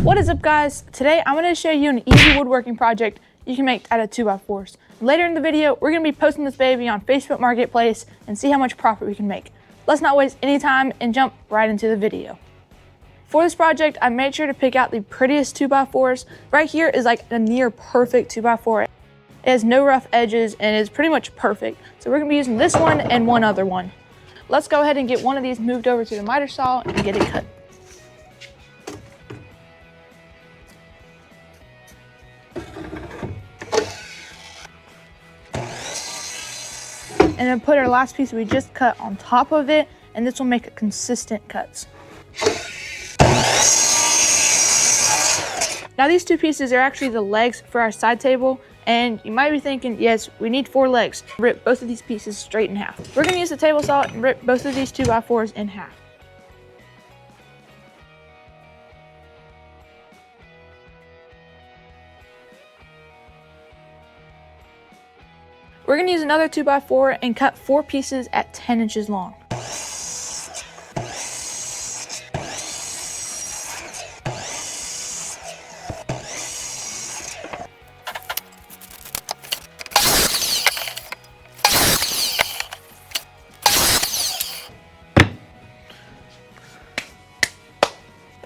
What is up, guys? Today I'm going to show you an easy woodworking project you can make out of 2x4s. Later in the video, we're going to be posting this baby on Facebook Marketplace and see how much profit we can make. Let's not waste any time and jump right into the video. For this project, I made sure to pick out the prettiest 2x4s. Right here is like a near perfect 2x4. It has no rough edges and is pretty much perfect. So we're going to be using this one and one other one. Let's go ahead and get one of these moved over to the miter saw and get it cut. And then put our last piece we just cut on top of it, and this will make it consistent cuts. Now these two pieces are actually the legs for our side table, and you might be thinking, yes, we need 4 legs. Rip both of these pieces straight in half. We're gonna use the table saw and rip both of these 2x4s in half. We're gonna use another 2x4 and cut 4 pieces at 10 inches long.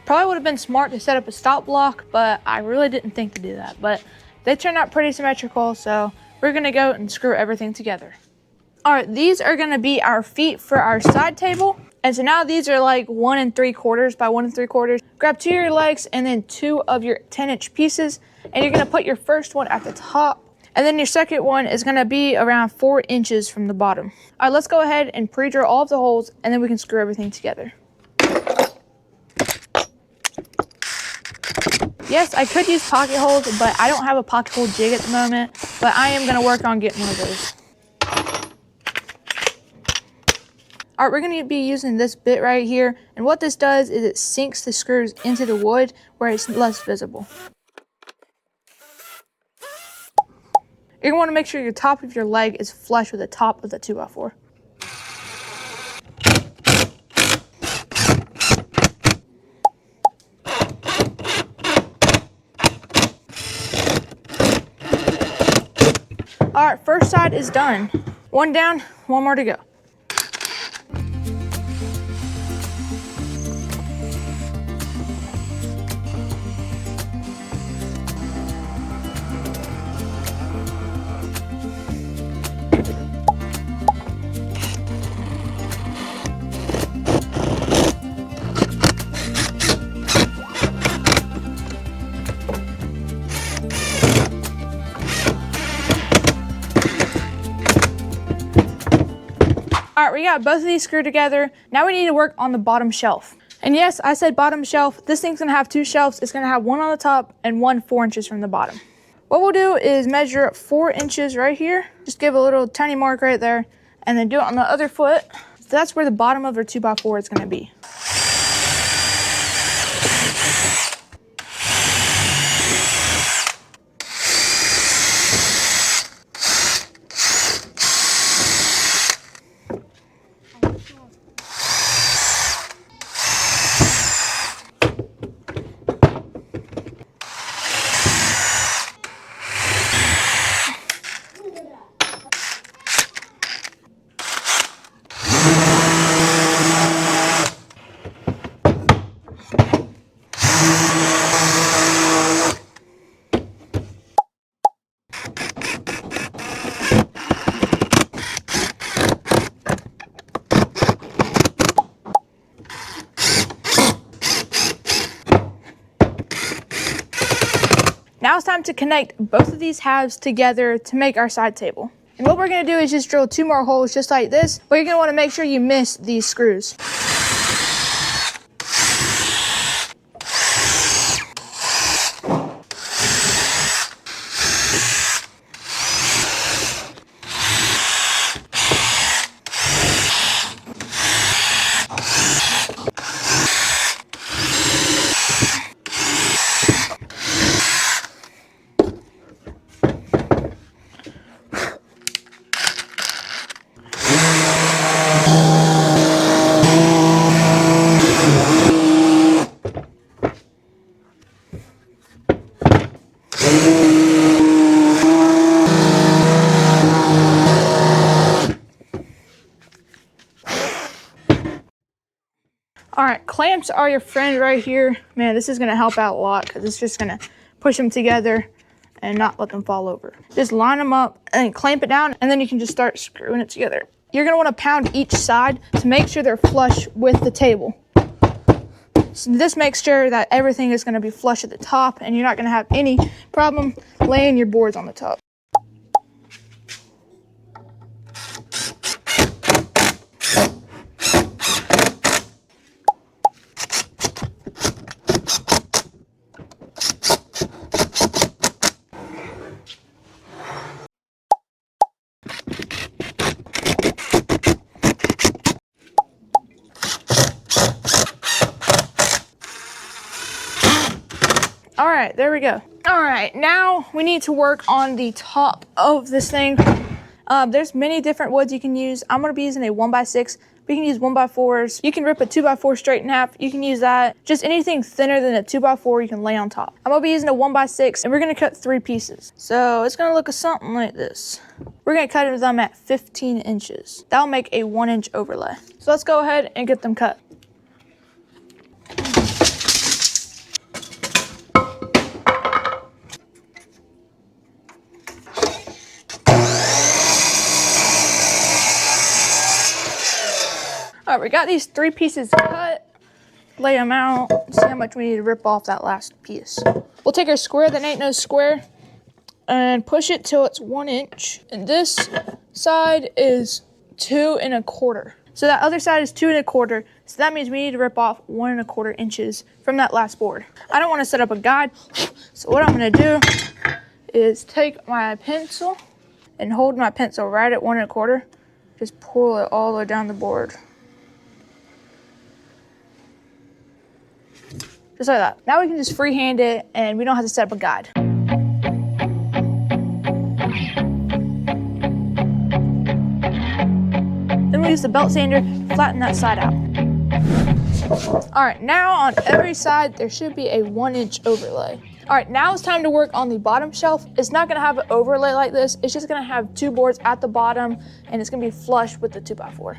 Probably would have been smart to set up a stop block, but I really didn't think to do that. But they turned out pretty symmetrical, so we're gonna go and screw everything together. All right, these are gonna be our feet for our side table. And so now these are like 1 3/4 by 1 3/4. Grab 2 of your legs and then 2 of your 10-inch pieces. And you're gonna put your first one at the top. And then your second one is gonna be around 4 inches from the bottom. All right, let's go ahead and pre-drill all of the holes and then we can screw everything together. Yes, I could use pocket holes, but I don't have a pocket hole jig at the moment, but I am gonna work on getting one of those. All right, we're gonna be using this bit right here, and what this does is it sinks the screws into the wood where it's less visible. You're gonna wanna make sure your top of your leg is flush with the top of the 2x4. All right, first side is done. One down, one more to go. All right, we got both of these screwed together. Now we need to work on the bottom shelf. And yes, I said bottom shelf. This thing's gonna have 2 shelves. It's gonna have one on the top and one 4 inches from the bottom. What we'll do is measure 4 inches right here. Just give a little tiny mark right there and then do it on the other foot. So that's where the bottom of our 2x4 is gonna be. Now it's time to connect both of these halves together to make our side table. And what we're gonna do is just drill 2 more holes just like this, but you're gonna wanna make sure you miss these screws. clamps are your friend right here. Man, this is gonna help out a lot because it's just gonna push them together and not let them fall over. Just line them up and clamp it down, and then you can just start screwing it together. You're gonna wanna pound each side to make sure they're flush with the table. So this makes sure that everything is gonna be flush at the top and you're not gonna have any problem laying your boards on the top. All right, there we go. All right, now we need to work on the top of this thing. There's many different woods you can use. I'm gonna be using a 1x6. We can use 1x4s. You can rip a 2x4 straight in half. You can use that. Just anything thinner than a 2x4 you can lay on top. I'm gonna be using a 1x6 and we're gonna cut 3 pieces. So it's gonna look something like this. We're gonna cut them at 15 inches. That'll make a 1-inch overlay. So let's go ahead and get them cut. All right, we got these 3 pieces cut. Lay them out, see how much we need to rip off that last piece. We'll take our square that ain't no square and push it till it's 1 inch. And this side is 2 1/4. So that other side is 2 1/4. So that means we need to rip off 1 1/4 inches from that last board. I don't want to set up a guide. So what I'm gonna do is take my pencil and hold my pencil right at 1 1/4. Just pull it all the way down the board. Just like that. Now we can just freehand it and we don't have to set up a guide. Then we use the belt sander to flatten that side out. All right, now on every side, there should be a 1-inch overlay. All right, now it's time to work on the bottom shelf. It's not gonna have an overlay like this. It's just gonna have 2 boards at the bottom and it's gonna be flush with the 2x4.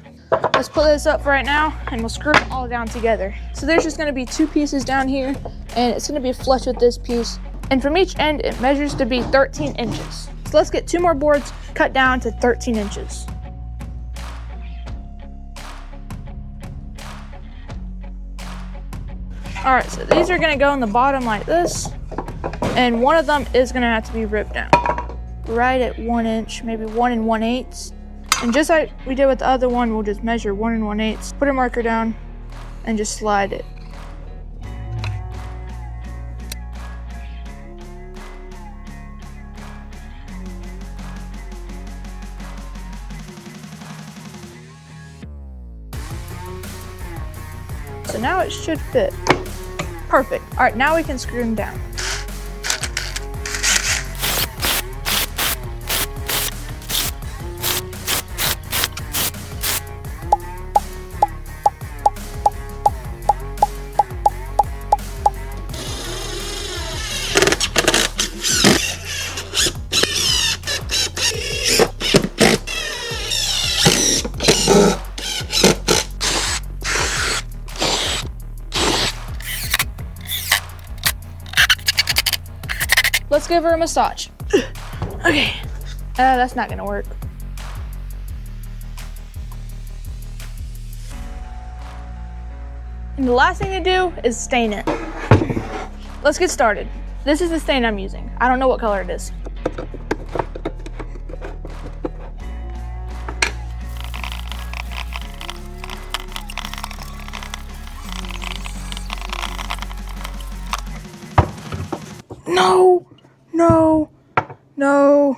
Let's put this up right now and we'll screw it all down together. So there's just gonna be 2 pieces down here and it's gonna be flush with this piece. And from each end, it measures to be 13 inches. So let's get 2 more boards cut down to 13 inches. All right, so these are gonna go in the bottom like this. And one of them is gonna have to be ripped down. Right at 1 inch, maybe 1 1/8. And just like we did with the other one, we'll just measure 1 1/8, put a marker down, and just slide it. So now it should fit. Perfect. All right, now we can screw them down. Let's give her a massage. Okay, that's not gonna work. And the last thing to do is stain it. Let's get started. This is the stain I'm using. I don't know what color it is. No, no, no.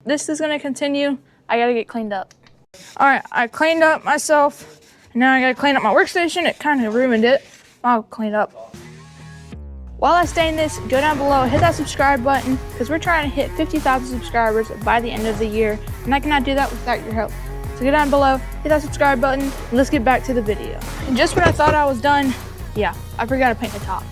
This is gonna continue. I gotta get cleaned up. All right, I cleaned up myself. And now I gotta clean up my workstation. It kind of ruined it. I'll clean it up. While I stain this, go down below, hit that subscribe button, because we're trying to hit 50,000 subscribers by the end of the year, and I cannot do that without your help. So go down below, hit that subscribe button, and let's get back to the video. And just when I thought I was done, yeah, I forgot to paint the top.